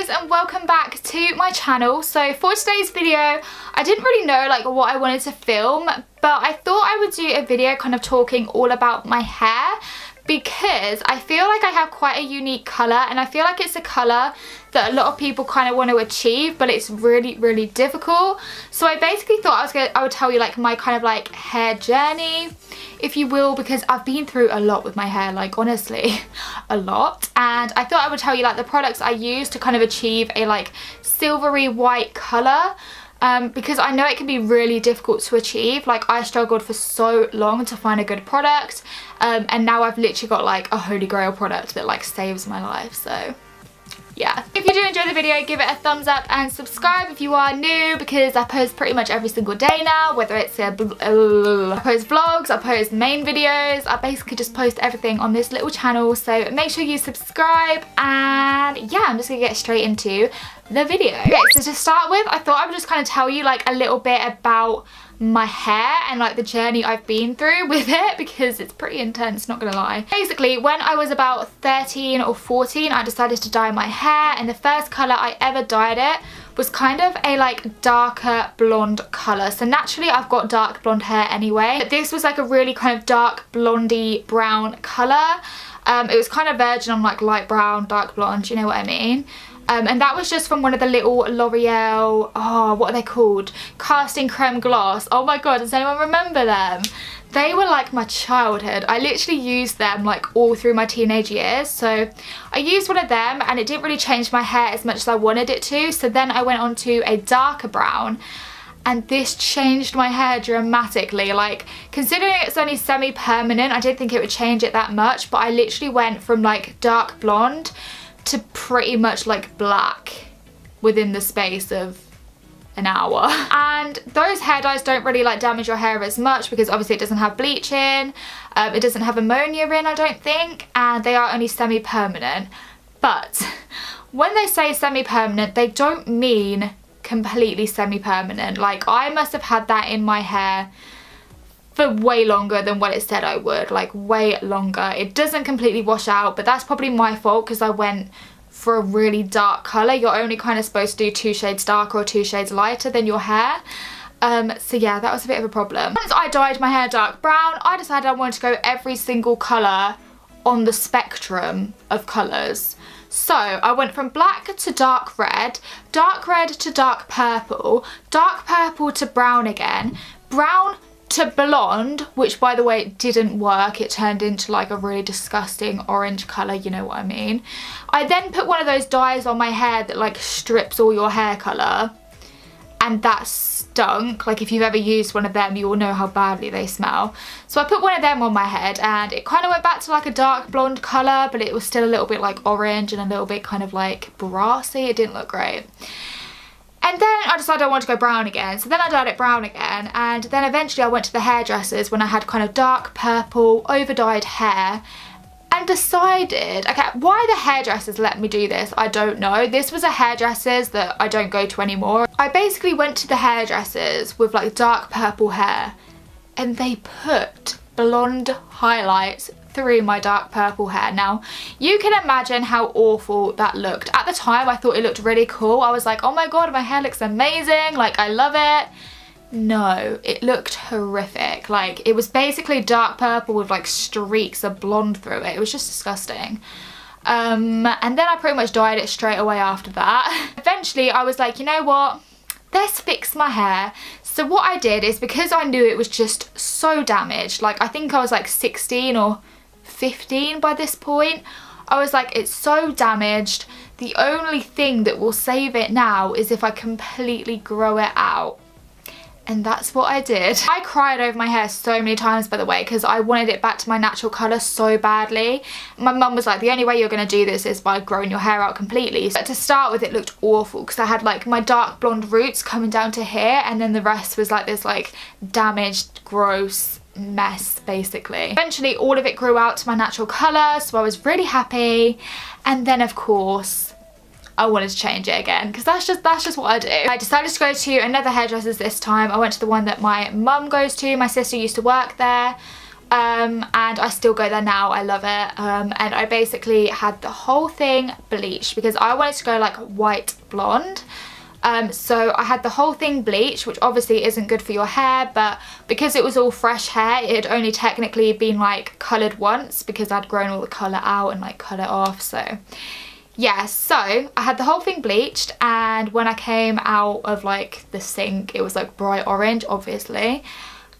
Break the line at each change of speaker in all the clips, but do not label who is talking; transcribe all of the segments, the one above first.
guys, and welcome back to my channel. So for today's video, I didn't really know like what I wanted to film, but I thought I would do a video kind of talking all about my hair, because I feel like I have quite a unique colour, and I feel like it's a colour that a lot of people kind of want to achieve, but it's really difficult. So I basically thought I would tell you like my kind of like hair journey, if you will, because I've been through a lot with my hair, like honestly a lot. And I thought I would tell you like the products I use to kind of achieve a like silvery white colour. Because I know it can be really difficult to achieve. Like I struggled for so long to find a good product, and now I've literally got like a holy grail product that like saves my life. So yeah, if you do enjoy the video, give it a thumbs up and subscribe if you are new, because I post pretty much every single day now, whether it's I post vlogs, I post main videos, I basically just post everything on this little channel. So make sure you subscribe, and yeah, I'm just gonna get straight into the video. Okay, so to start with, I thought I would just kind of tell you like a little bit about my hair and like the journey I've been through with it, because it's pretty intense, not gonna lie. Basically, when I was about 13 or 14, I decided to dye my hair, and the first colour I ever dyed it was kind of a like darker blonde colour. So naturally I've got dark blonde hair anyway, but this was like a really kind of dark blondie brown colour. It was kind of virgin on like light brown, dark blonde, you know what I mean? And that was just from one of the little L'Oreal, oh, what are they called? Casting creme gloss. Oh my god, does anyone remember them? They were like my childhood. I literally used them like all through my teenage years. So I used one of them, and it didn't really change my hair as much as I wanted it to. So then I went on to a darker brown, and this changed my hair dramatically. Like, considering it's only semi-permanent, I didn't think it would change it that much, but I literally went from like dark blonde to pretty much like black within the space of an hour. And those hair dyes don't really like damage your hair as much, because obviously it doesn't have bleach in, it doesn't have ammonia in, I don't think, and they are only semi-permanent. But when they say semi-permanent, they don't mean completely semi-permanent. Like, I must have had that in my hair for way longer than what it said I would, like way longer. It doesn't completely wash out, but that's probably my fault, because I went for a really dark colour. You're only kind of supposed to do 2 shades darker or 2 shades lighter than your hair. So yeah, that was a bit of a problem. Once I dyed my hair dark brown, I decided I wanted to go every single colour on the spectrum of colours. So I went from black to dark red to dark purple to brown again, brown to blonde, which by the way didn't work. It turned into like a really disgusting orange colour, you know what I mean. I then put one of those dyes on my hair that like strips all your hair colour, and that stunk. Like, if you've ever used one of them, you will know how badly they smell. So I put one of them on my head, and it kind of went back to like a dark blonde colour, but it was still a little bit like orange and a little bit kind of like brassy. It didn't look great. And then I decided I wanted to go brown again, so then I dyed it brown again, and then eventually I went to the hairdressers when I had kind of dark purple over dyed hair, and decided, okay, why the hairdressers let me do this, I don't know. This was a hairdressers that I don't go to anymore. I basically went to the hairdressers with like dark purple hair, and they put blonde highlights through my dark purple hair. Now, you can imagine how awful that looked. At the time, I thought it looked really cool. I was like, oh my god, my hair looks amazing, like I love it. No, it looked horrific. Like, it was basically dark purple with like streaks of blonde through it. It was just disgusting. And then I pretty much dyed it straight away after that. Eventually, I was like, you know what? Let's fix my hair. So what I did is, because I knew it was just so damaged, like I think I was like 16 or 15 by this point, I was like, it's so damaged, the only thing that will save it now is if I completely grow it out. And that's what I did. I cried over my hair so many times, by the way, because I wanted it back to my natural colour so badly. My mum was like, the only way you're going to do this is by growing your hair out completely. But to start with, it looked awful, because I had like my dark blonde roots coming down to here, and then the rest was like this like damaged, gross mess basically. Eventually all of it grew out to my natural colour, so I was really happy. And then of course I wanted to change it again, because that's just what I do. I decided to go to another hairdresser's this time. I went to the one that my mum goes to. My sister used to work there. and I still go there now. I love it. And I basically had the whole thing bleached because I wanted to go like white blonde. So I had the whole thing bleached, which obviously isn't good for your hair, but because it was all fresh hair, it had only technically been like coloured once because I'd grown all the colour out and like cut it off. So yeah, so I had the whole thing bleached, and when I came out of like the sink, it was like bright orange, obviously.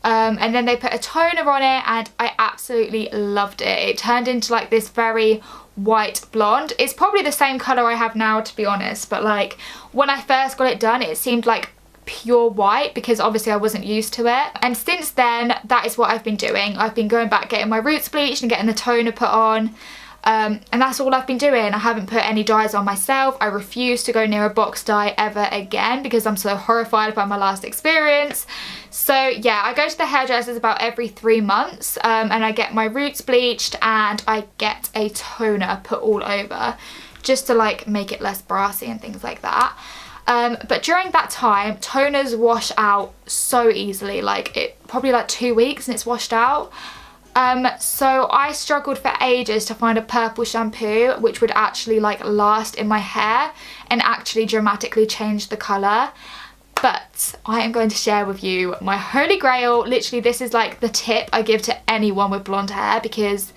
And then they put a toner on it, and I absolutely loved it. It turned into like this very white blonde. It's probably the same colour I have now, to be honest, but like when I first got it done, it seemed like pure white because obviously I wasn't used to it. And since then, that is what I've been doing. I've been going back, getting my roots bleached and getting the toner put on. And that's all I've been doing. I haven't put any dyes on myself. I refuse to go near a box dye ever again because I'm so horrified by my last experience. So yeah, I go to the hairdressers about every 3 months, and I get my roots bleached and I get a toner put all over just to like make it less brassy and things like that. But during that time, toners wash out so easily, like it probably like 2 weeks and it's washed out. So I struggled for ages to find a purple shampoo which would actually like last in my hair and actually dramatically change the colour. But I am going to share with you my holy grail. Literally, this is like the tip I give to anyone with blonde hair because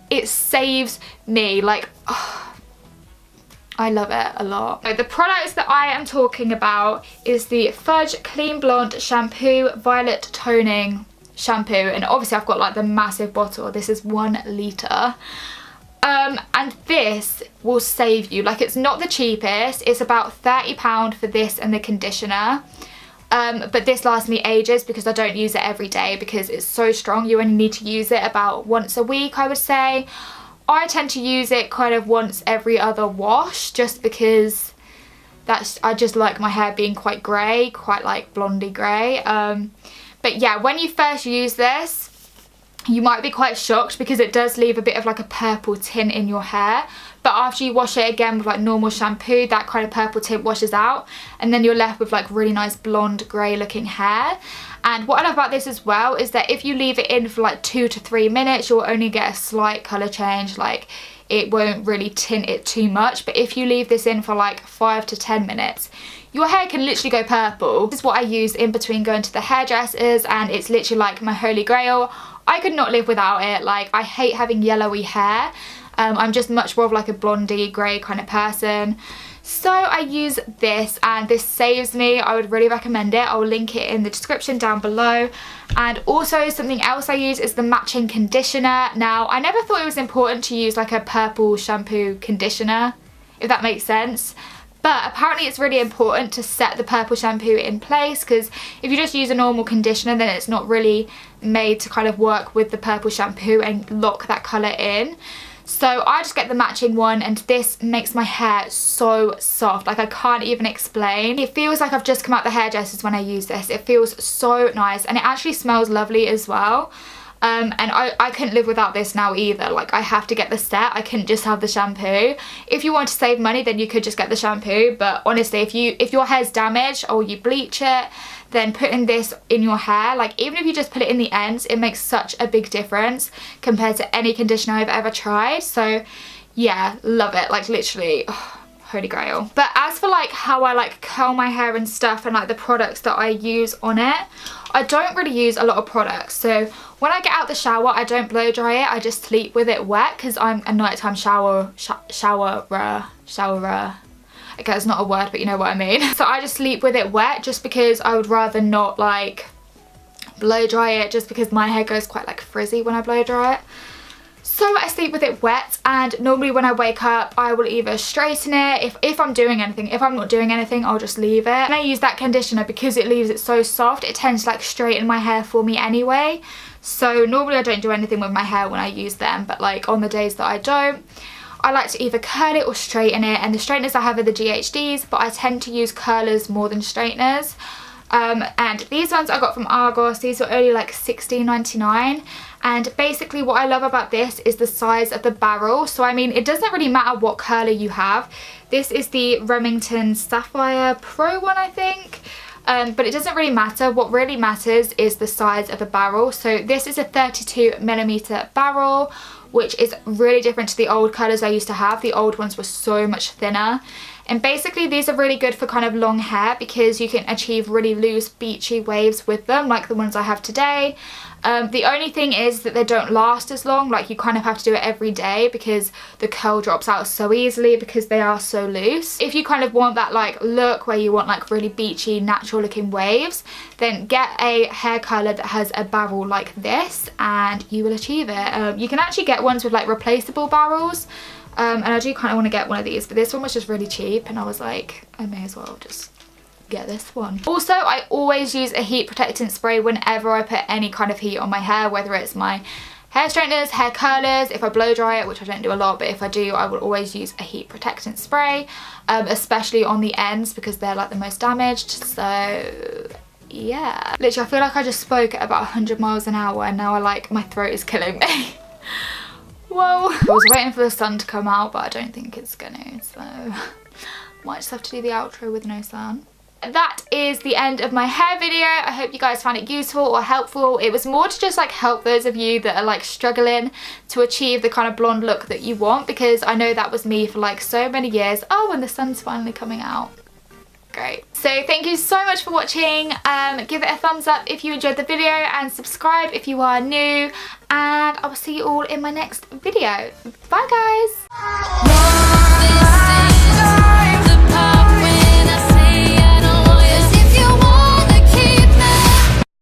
it saves me. Like, oh, I love it a lot. So the products that I am talking about is the Fudge Clean Blonde Shampoo Violet Toning Shampoo, and obviously I've got like the massive bottle. This is 1 litre. And this will save you. Like, it's not the cheapest. It's about £30 for this and the conditioner. But this lasts me ages because I don't use it every day because it's so strong. You only need to use it about once a week, I would say. I tend to use it kind of once every other wash just because I just like my hair being quite grey, quite like blondie grey. But yeah, when you first use this, you might be quite shocked because it does leave a bit of like a purple tint in your hair. But after you wash it again with like normal shampoo, that kind of purple tint washes out. And then you're left with like really nice blonde grey looking hair. And what I love about this as well is that if you leave it in for like 2 to 3 minutes, you'll only get a slight colour change. Like, it won't really tint it too much. But if you leave this in for like 5 to 10 minutes, your hair can literally go purple. This is what I use in between going to the hairdressers, and it's literally like my holy grail. I could not live without it. Like, I hate having yellowy hair. I'm just much more of like a blondie grey kind of person. So I use this, and this saves me. I would really recommend it. I'll link it in the description down below. And also something else I use is the matching conditioner. Now, I never thought it was important to use like a purple shampoo conditioner, if that makes sense. But apparently it's really important to set the purple shampoo in place, because if you just use a normal conditioner, then it's not really made to kind of work with the purple shampoo and lock that colour in. So I just get the matching one, and this makes my hair so soft. Like, I can't even explain. It feels like I've just come out the hairdressers when I use this. It feels so nice, and it actually smells lovely as well. And I couldn't live without this now either. Like, I have to get the set. I couldn't just have the shampoo. If you want to save money, then you could just get the shampoo. But honestly, if your hair's damaged or you bleach it, then putting this in your hair, like, even if you just put it in the ends, it makes such a big difference compared to any conditioner I've ever tried. So yeah, love it. Like, literally, oh, holy grail. But as for like how I like curl my hair and stuff, and like the products that I use on it, I don't really use a lot of products. So when I get out the shower, I don't blow dry it. I just sleep with it wet because I'm a nighttime showerer. Okay, it's not a word, but you know what I mean. So I just sleep with it wet just because I would rather not like blow dry it, just because my hair goes quite like frizzy when I blow dry it. So I sleep with it wet, and normally when I wake up, I will either straighten it if I'm doing anything. If I'm not doing anything, I'll just leave it. And I use that conditioner because it leaves it so soft. It tends to like straighten my hair for me anyway. So normally I don't do anything with my hair when I use them, but like on the days that I don't, I like to either curl it or straighten it. And the straighteners I have are the GHDs, but I tend to use curlers more than straighteners. And these ones I got from Argos. These were only like $16.99. And basically what I love about this is the size of the barrel. So I mean, it doesn't really matter what curler you have. This is the Remington Sapphire Pro one, I think. but it doesn't really matter. What really matters is the size of the barrel. So this is a 32mm barrel, which is really different to the old colours I used to have. The old ones were so much thinner. And basically these are really good for kind of long hair because you can achieve really loose beachy waves with them, like the ones I have today. The only thing is that they don't last as long. Like, you kind of have to do it every day because the curl drops out so easily because they are so loose. If you kind of want that like look where you want like really beachy, natural looking waves, then get a hair curler that has a barrel like this and you will achieve it. You can actually get ones with like replaceable barrels. And I do kind of want to get one of these, but this one was just really cheap and I was like, I may as well just get this one. Also, I always use a heat protectant spray whenever I put any kind of heat on my hair, whether it's my hair straighteners, hair curlers, if I blow dry it, which I don't do a lot, but if I do, I will always use a heat protectant spray, especially on the ends because they're like the most damaged. So yeah, literally I feel like I just spoke at about 100 miles an hour and now my throat is killing me. Whoa. I was waiting for the sun to come out, but I don't think it's gonna, so might just have to do the outro with no sun. That is the end of my hair video. I hope you guys found it useful or helpful. It was more to just like help those of you that are like struggling to achieve the kind of blonde look that you want, because I know that was me for like so many years. Oh, and the sun's finally coming out. Great. So thank you so much for watching. Give it a thumbs up if you enjoyed the video and subscribe if you are new, and I will see you all in my next video. Bye guys.